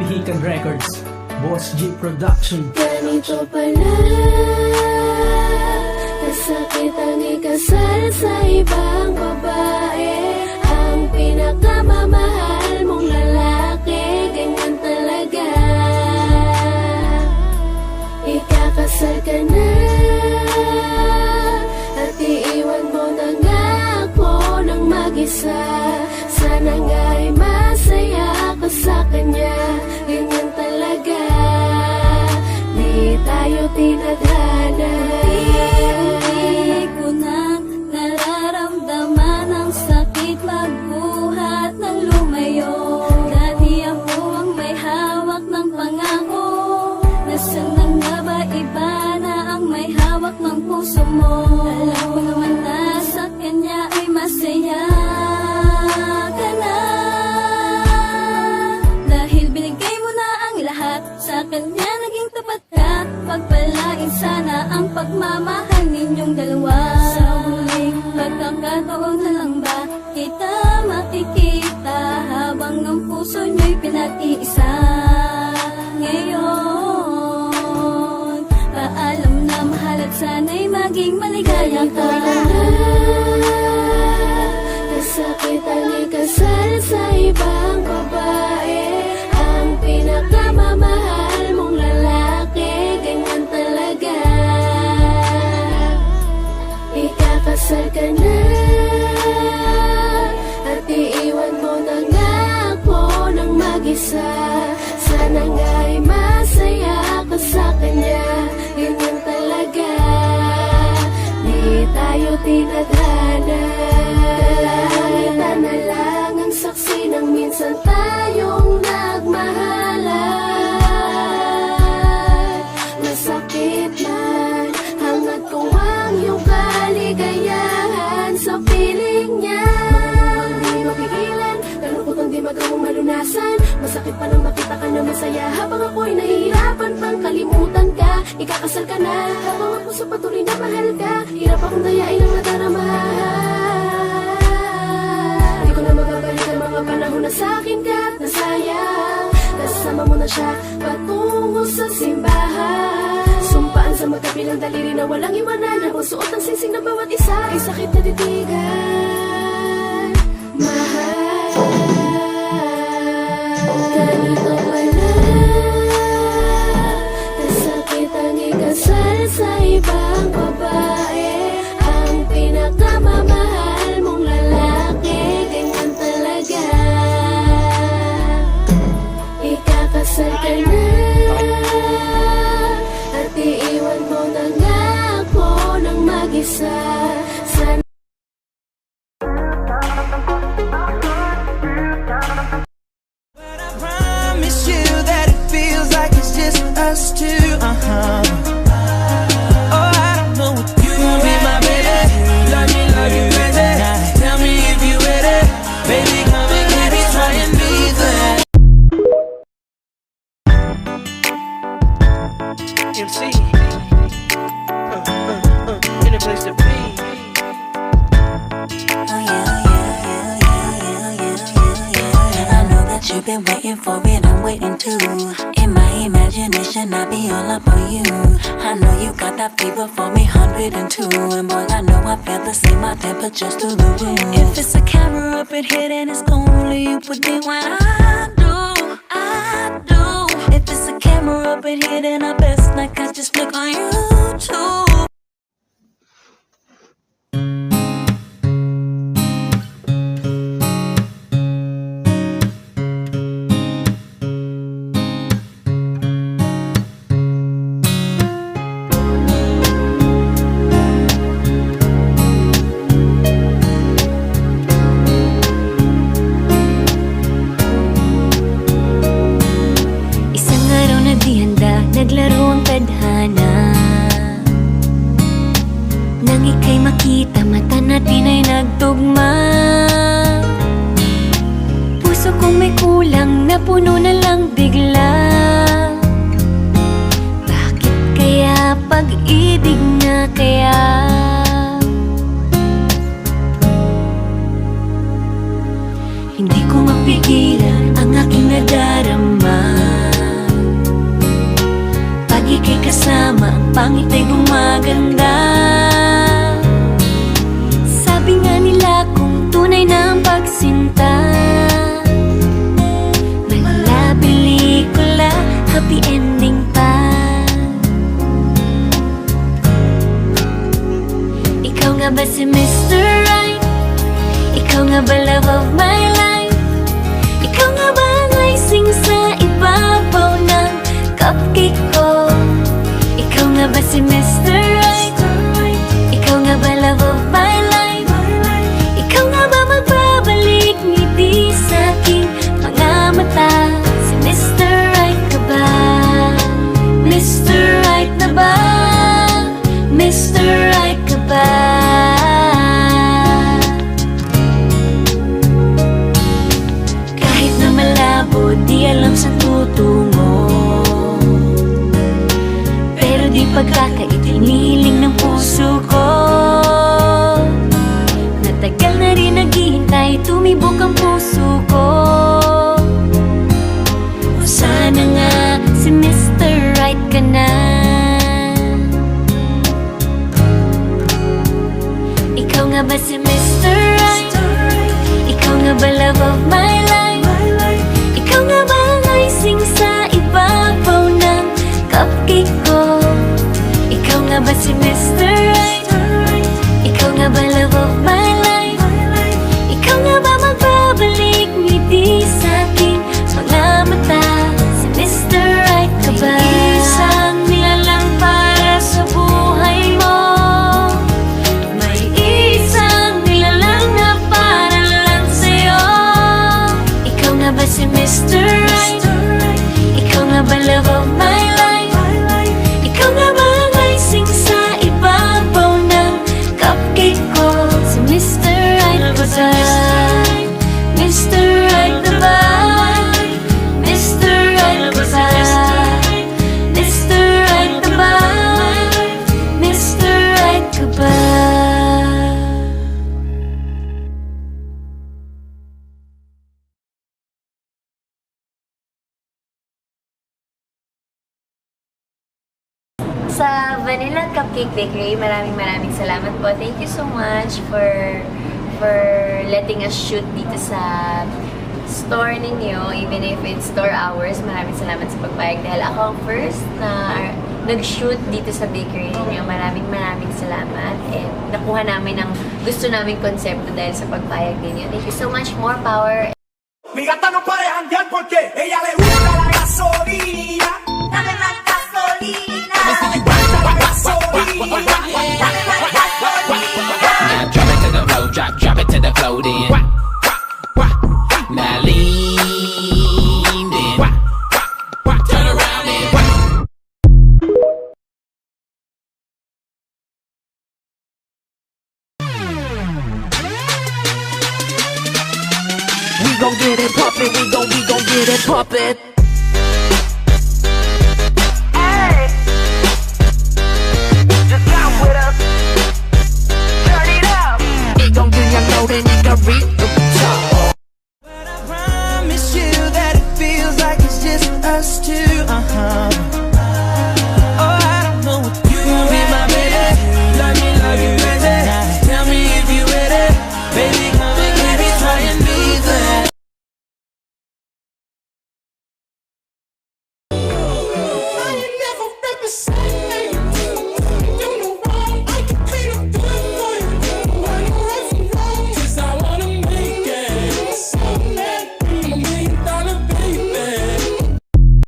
Pihikan Records, Boss G Production. Ganito pala kasakit ang ikasal sa ibang babae. Ang pinakamamahal mong lalaki, ganyan talaga. Ikakasal ka na at iiwan mo na nga ako ng mag-isa. Sana nga'y masaya ka sa kanya, ganyan talaga. Di tayo tinadhana. Unti-unti ko nang nararamdaman ang sakit magbuhat ng lumayo. Dati ako ang may hawak ng pangako. Nasaan na nga ba iba na ang may hawak ng puso mo? Alam ko naman na sa kanya ay masaya ka na. Dahil binigay mo na ang lahat sa kanya, naging tapat ka. Pagpalain sana ang pagmamahal ninyong dalawa. Sa huling pagkakataon na lang ba kita makikita, habang ang puso nyo'y pinag-iisa. Ngayon, paalam na mahal at sana'y maging maligaya ka. Kasakit ang ikasal sa ibang babae. Ang pinakamamahal mong lalaki, ganyan talaga. Ikakasal ka na at iiwan mo na nga ako ng mag-isa. Sana nga'y masaya ka sa kanya, ganyan talaga. Di tayo tinadhana. Kalangitan na lang ang saksi ng minsan tayong nagmahalan. Masakit man, hangad ko ang iyong kaligayahan sa piling niya. Mga di mapigilan, kalungkotang di magawang malunasan. Masakit pa nang makita ka na masaya, habang ako'y nahihirapan pang kalimutan ka. Ikakasal ka na, habang ako sa patuloy na mahal ka. Hirap akong dayain ang nadarama. Di ko na mababalik ang mga panahon na sa'kin ka nasayang. Kasama mo na siya patungo sa simbahan. Sumpaan sa magkabilang daliri na walang iwanan. Habang suot ang singsing ng bawat isa ay sakit na titigan. Mahal, ganito pala kasakit ang ikasal sa ibang babae. Ang pinakamamahal mong lalaki, ganyan talaga. Ikakasal ka na at iiwan mo na nga ako ng mag-isa. Sana Promise you that it feels like it's just us two. Oh, I don't know what you gon' be my baby. Love you crazy. Tell me if you ready. Baby, come and let me try and be there. MC, in a place to be. I know that you've been waiting for it, I'm waiting too. In my imagination, I'll be all up on you. I know you got that fever for me, 102. And boy, I know I feel the same, my temperature's through the roof. If it's a camera up in here, then it's only you with me when I do. If it's a camera up in here, then I best like I just look on YouTube. Naglaro ang tadhana. Nang ika'y makita, mata natin ay nagtugma. Puso kong may kulang, napuno na lang bigla. Bakit kaya pag-ibig na kaya? Hindi ko mapigilan ang aking nadarama. pangit ay gumaganda. Sabi nga nila kung tunay na ang pagsinta, mala pelikula, happy ending pa. Ikaw nga ba si Mr. Right? Ikaw nga ba love of my life? Ikaw nga ba ang icing sa ibabaw ng cupcake ko? Ikaw nga ba si Mr. Right? Ikaw nga ba love of my life? Ikaw nga ba magbabalik ngiti sa aking mga mata? Si Mr. Right ka ba? Mr. Right na ba? Mr. Right ka ba? Kahit na malabo, di alam sa tutungo, pero di pagkakaitiniling ng puso ko. Natagal na rin naghihintay, tumibok ang puso ko. O sana nga si Mr. Right ka na. Ikaw nga ba si Mr. Right? Ikaw nga ba love of my life? Ikaw nga ba ang icing sa ibabaw ng cupcake ko? Ikaw nga ba si Mr. Right? Ikaw nga ba love of my life? Ikaw nga ba magbabalik ngiti sa aking mga mata? Si Mr. Right ka ba? May isang nilalang para sa buhay mo, may isang nilalang na para lang sa'yo. Ikaw nga ba si Mr. Right? Ikaw nga ba love of my life? Ikaw nga ba ang icing sa ibabaw ng cupcake ko? Si Mr. Right ba ba? Mr. Right na ba? Mr. Right ba ba? Mr. Right na ba? Mr. Right ka ba? Sa Vanilla Cupcake Bakery, maraming salamat po. Thank you so much for letting us shoot dito sa store ninyo, even if it's store hours. Maraming salamat sa pagpayag dahil ako ang first na nag-shoot dito sa bakery ninyo. Maraming salamat, and nakuha namin ang gusto naming konsepto dahil sa pagpayag ninyo. Thank you so much. More power. Mi gata no para de janguear porque ella le gusta la gasolina. Dame más gasolina. La gasolina. Dame más gasolina. Now drop it to the flow, drop it to the flow then. Now lean then. Turn around and We gon' get it poppin', we gon' get it poppin'. Hey, just come with us. Turn it up. Igang ganyan loadin, ikaw read.